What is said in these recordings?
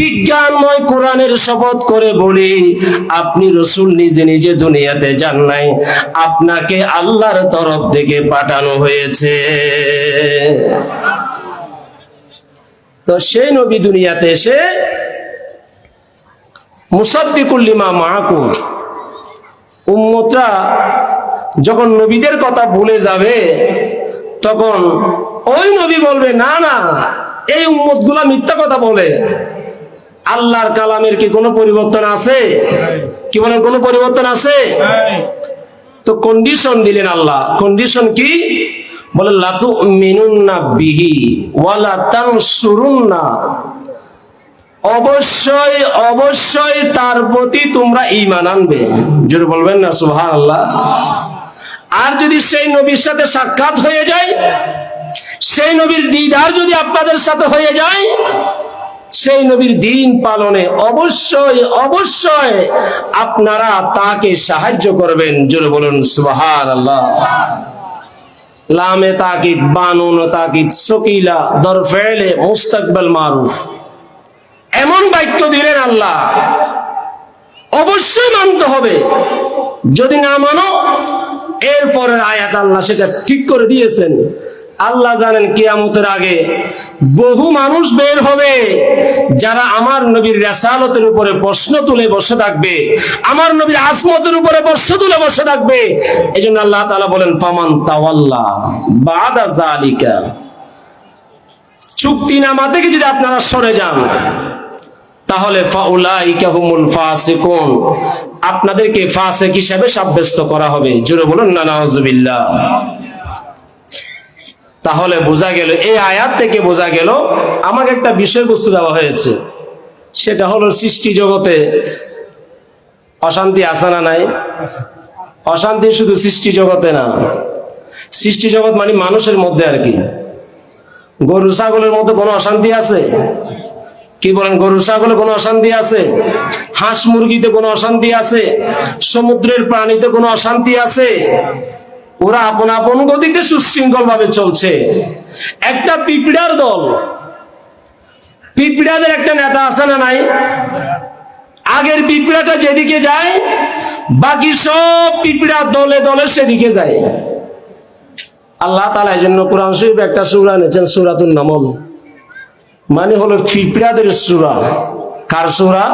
বিজ্ঞানময় কোরআনের শপথ করে বলি, আপনি রাসূল নিজে নিজে দুনিয়াতে যান নাই, আপনাকে আল্লাহর তরফ থেকে পাঠানো হয়েছে। তো সেই নবী দুনিয়াতে এসে মুসাদ্দিকুল লিমা মাআকুম, উম্মতরা যখন নবীদের কথা ভুলে যাবে তখন ওই নবী বলবে, না না, এই উম্মতগুলা মিথ্যা কথা বলে। আল্লাহর কালামের কি কোনো পরিবর্তন আছে? কি বলেন, কোনো পরিবর্তন আছে? তো কন্ডিশন দিলেন আল্লাহ। কন্ডিশন কি? বলে লা তুমিনুন্না বিহি ওয়ালা তানসুরুন্না, অবশ্যই অবশ্যই তার প্রতি তোমরা ঈমান আনবে। জোরে বলবেন না সুবহানাল্লাহ। আর যদি সেই নবীর সাথে সাক্ষাৎ হয়ে যায়, সেই নবীর দিদার যদি আপনাদের সাথে হয়ে যায়, সেই নবীর দিন পালনে অবশ্যই অবশ্যই আপনারা তাকে সাহায্য করবেন। জোরে বলুন সুবহানাল্লাহ। লামে তাকিদ, বানুন তাকিদ, সকিলা, দরফেলে, মুস্তাকবাল মারুফ, এমন বাক্য দিলেন আল্লাহ, অবশ্যই মানতে হবে। যদি না মানো, এরপরের আয়াত আল্লাহ সেটা ঠিক করে দিয়েছেন। আল্লাহ জানেন কিয়ামতের আগে বহু মানুষ বের হবে যারা আমার নবীর রিসালাতের উপরে প্রশ্ন তুলে বসে থাকবে, আমার নবীর আজমতের উপরে প্রশ্ন তুলে বসে থাকবে। এজন্য আল্লাহ তাআলা বলেন, ফামান তাওয়াল্লা বাদা যালিকা, চুক্তিনামা থেকে যদি আপনারা সরে যান তাহলে ফাউলাইকা হুমুল ফাসিকুন, আপনাদেরকে ফাসিক হিসেবে সাব্যস্ত করা হবে। জোরে বলুন না নাউযুবিল্লাহ। তাহলে বোঝা গেল, এই আয়াত থেকে বোঝা গেল আমাকে একটা বিষয়বস্তু দেওয়া হয়েছে, সেটা হলো সৃষ্টি জগতে অশান্তি আছে না নাই? অশান্তি শুধু সৃষ্টি জগতে না, সৃষ্টি জগৎ মানে মানুষের মধ্যে আর কি। গরু ছাগলের মধ্যে কোনো অশান্তি আছে? কি বলেন, গরু ছাগলে কোনো অশান্তি আছে? হাঁস মুরগিতে কোনো অশান্তি আছে? সমুদ্রের প্রাণীতে কোনো অশান্তি আছে? ওরা আপন আপন গতিতে সুশৃঙ্খল ভাবে চলছে। একটা পিঁপড়ার দল, পিঁপড়াদের একটা নেতা আছে না নাই? আগের পিঁপড়াটা যেদিকে যায়, বাকি সব পিঁপড়া দলে দলে সেদিকে যায়। আল্লাহ তাআলা এই জন্য কোরআন শরীফে একটা সূরা এনেছেন, সূরাতুন নামল, মানে হলো পিঁপড়াদের সূরা। কার সূরা?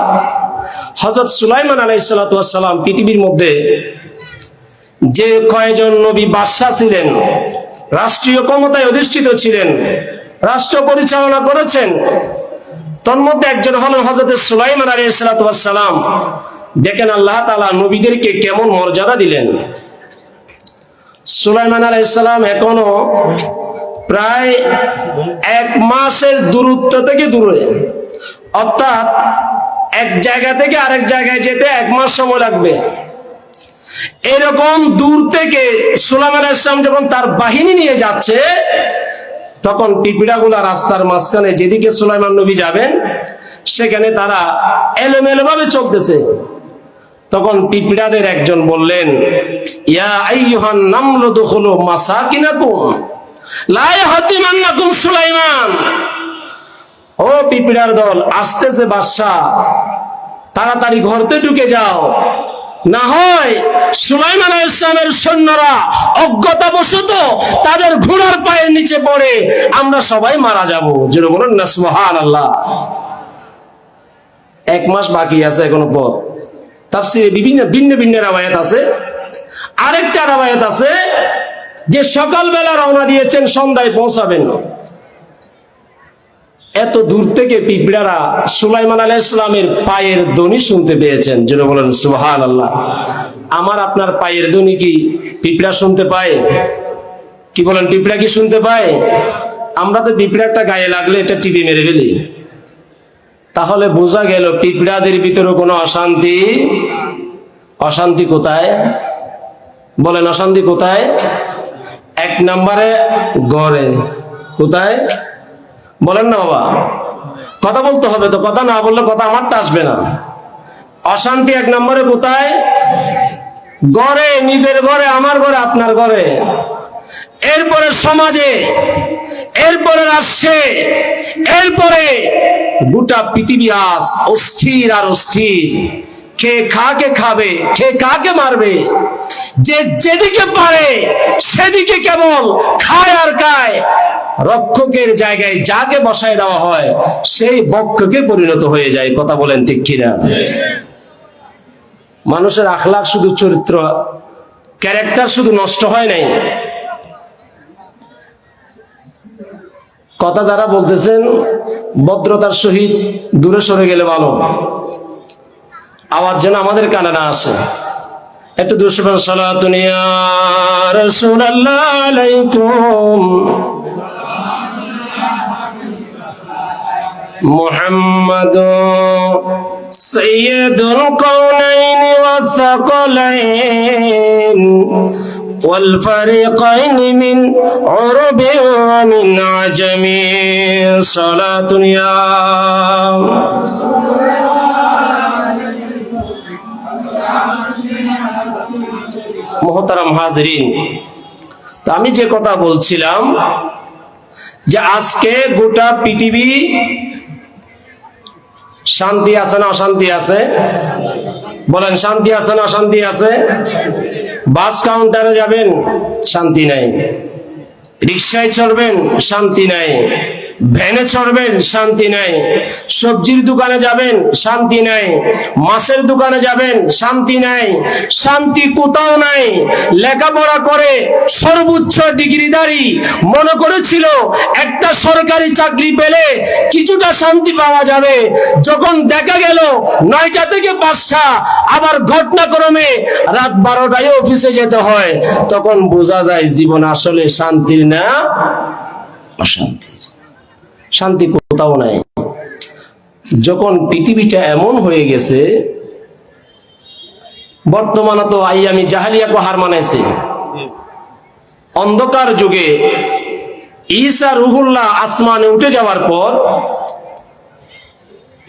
হযরত সুলাইমান আলাইহিস সালাতু ওয়াস সালাম পৃথিবীর মধ্যে যে কয়জন নবী বাদশা ছিলেন, রাষ্ট্রীয় ক্ষমতায় অধিষ্ঠিত ছিলেন, রাষ্ট্র পরিচালনা করেছেন, তার মধ্যে একজন হলেন হযরত সুলাইমান আলাইহিস সালাতু ওয়াস সালাম। দেখেন আল্লাহ তাআলা নবীদেরকে কেমন মর্যাদা দিলেন। সুলাইমান আলাইহিস সালাম এখনো প্রায় 1 মাসের দূরত্ব থেকে দূরে, অর্থাৎ এক জায়গা থেকে আরেক জায়গায় যেতে 1 মাস সময় লাগবে। এরকম দূর থেকে সুলাইমান আলাইহিস সালাম যখন তার বাহিনী নিয়ে যাচ্ছে, তখন পিঁপড়াগুলা রাস্তার মাঝখানে যেদিকে সুলাইমান নবী যাবেন সেখানে তারা এলোমেলো ভাবে চলতেছে। তখন পিঁপড়াদের একজন বললেন, ইয়া আইয়ুহান নামলু দুখুলু মাসাকিনাকুম লা ইয়াহতিমান্নাকুম সুলাইমান। ও পিঁপড়ার দল, আসতেছে বাদশা, তাড়াতাড়ি ঘরতে ঢুকে যাও, না হয় সুলাইমান আলাইহিস সালামের সৈন্যরা অজ্ঞতাবশত তাদের ঘোড়ার পায়ের নিচে পড়ে আমরা সবাই মারা যাব। জোরে বলুন না সুবহানাল্লাহ। 1 মাস বাকি আছে এখনো পথ। তাফসীরে বিভিন্ন ভিন্ন ভিন্ন রাওয়ায়াত আছে। আরেকটা রাওয়ায়াত আছে যে সকালবেলা রওনা দিয়েছেন, সন্ধ্যায় পৌঁছাবেন। এত দূর থেকে পিঁপড়ারা সুলাইমান আলাইহিস সালামের পায়ের ধ্বনি শুনতে পেয়েছেন। জোরে বলেন সুবহানাল্লাহ। আমার আপনার পায়ের ধ্বনি কি পিঁপড়া শুনতে পায়? কি বলেন, পিঁপড়া কি শুনতে পায়? আমরা তো পিঁপড়াটা গায়ে লাগলে এটা টিপে মেরে ফেলি। তাহলে বোঝা গেল পিঁপড়াদের ভিতরে কোনো অশান্তি। অশান্তি কোথায়? বলেন অশান্তি কোথায়? 1 নম্বরে ঘরে। কোথায়? বলেন না বাবা, কথা বলতে হবে তো, কথা না বললে কথা আমারটা আসবে না। অশান্তি 1 নম্বরে কোথায়? ঘরে, নিজের ঘরে, আমার ঘরে, আপনার ঘরে। এরপরে সমাজে, এরপরে রাষ্ট্রে, এরপরে গোটা পৃথিবী আজ অস্থির আর অস্থির। কে কাকে খাবে, কে কাকে মারবে, যে যেদিকে পারে সেদিকে কেবল খায় আর খায়। রক্ষকের জায়গায় যাকে বসায় দেওয়া হয় সেই বক্ষকে পরিণত হয়ে যায়। কথা বলেন ঠিক কিনা? মানুষের আখলাক শুধু চরিত্র, ক্যারেক্টার শুধু নষ্ট হয় নাই। কথা যারা বলতেছেন ভদ্রতার সহিত দূরে সরে গেলে ভালো, আওয়াজ যেন আমাদের কানে না আসে। একটু দুশমান সালাতুন ইয়া রাসূলুল্লাহ আলাইকুম মুহাম্মাদুর সাইয়্যিদুল কাওনাইনি ওয়াস সাকালাইন ওয়াল ফারিকাইনি মিন উরবি ওয়া মিন আজামি সালাতুন ইয়া মোহতারাম হাজরিন। তো আমি যে কথা বলছিলাম যে আজকে গোটা পৃথিবী শান্তি আছে না অশান্তি আছে? বলেন, শান্তি আছে না অশান্তি আছে? বাস কাউন্টারে যাবেন, শান্তি নাই। রিক্সায় চড়বেন, শান্তি নাই। ভ্যানে চড়বেন, শান্তি নাই। সবজির দোকানে যাবেন, শান্তি নাই। মাছের দোকানে যাবেন, শান্তি নাই। শান্তি কোথাও নাই। লেখাপড়া করে সর্বোচ্চ ডিগ্রিধারী মনে করেছিল একটা সরকারি চাকরি পেলে কিছুটা শান্তি পাওয়া যাবে। যখন দেখা গেল 9টা থেকে 5টা, আবার ঘটনাক্রমে রাত 12টায় অফিসে যেতে হয়, তখন বোঝা যায় জীবন আসলে শান্তির না অশান্তির। শান্তি কোথাও নাই। যখন পৃথিবীটা এমন হয়ে গেছে, বর্তমানে তো আইয়ামি জাহেলিয়াকে হার মানাইছে। অন্ধকার যুগে ঈসা রুহুল্লাহ আসমানে উঠে যাওয়ার পর,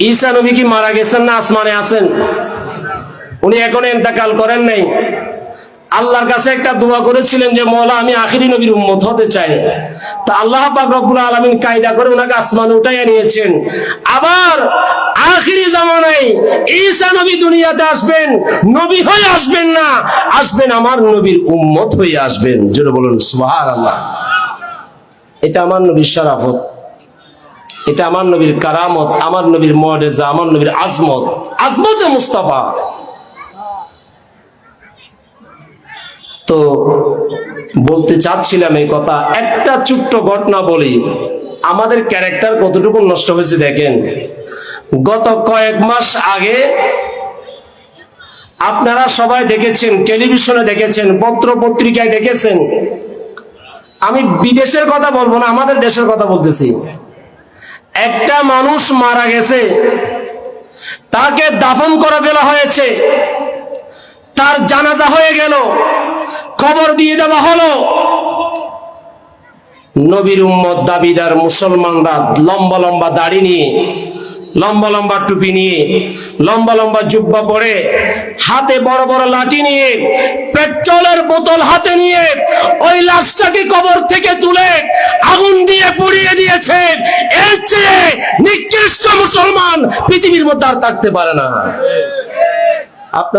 ঈসা নবী কি মারা গেছেন না আসমানে আছেন? উনি এখনো ইন্তেকাল করেন নাই। আল্লাহর কাছে একটা দোয়া করেছিলেন যে মওলা আমি আখিরি নবীর উম্মত হতে চাই। তা আল্লাহ পাক রব্বুল আলামিন কায়দা করে ওনাকে আসমানে উঠাইয়া নিয়েছেন। আবার আখিরি জামানায় ঈসা নবী দুনিয়াতে আসবেন, নবী হয়ে আসবেন না, আসবেন আমার নবীর উম্মত হয়ে আসবেন। জোরে বলুন সুবহানাল্লাহ। এটা আমার নবীর শরাফত, এটা আমার নবীর কারামত, আমার নবীর মুআজিজা, আমার নবীর আজমত, আজমতে মুস্তাফা। তো বলতে চাচ্ছিলাম এই কথা। একটা ছোট্ট ঘটনা বলি, আমাদের ক্যারেক্টার কতটুকু নষ্ট হয়েছে দেখেন। গত কয়েক মাস আগে আপনারা সবাই দেখেছেন, টেলিভিশনে দেখেছেন, পত্র পত্রিকায় দেখেছেন। আমি বিদেশের কথা বলবো না, আমাদের দেশের কথা বলতেছি। একটা মানুষ মারা গেছে, তাকে দাফন করে ফেলা হয়েছে, তার জানাজা হয়ে গেল, কবর দিয়ে দেওয়া হলো। নবীর উম্মত দাবিদার মুসলমানরা লম্বা লম্বা দাড়ি নিয়ে, লম্বা লম্বা টুপি নিয়ে, লম্বা লম্বা জুব্বা পরে, হাতে বড় বড় লাঠি নিয়ে, পেট্রোলের বোতল হাতে নিয়ে ওই লাশটাকে কবর থেকে তুলে আগুন দিয়ে পুড়িয়ে দিয়েছে। এর চেয়ে নিকৃষ্ট মুসলমান পৃথিবীর মধ্যে আর থাকতে পারে না।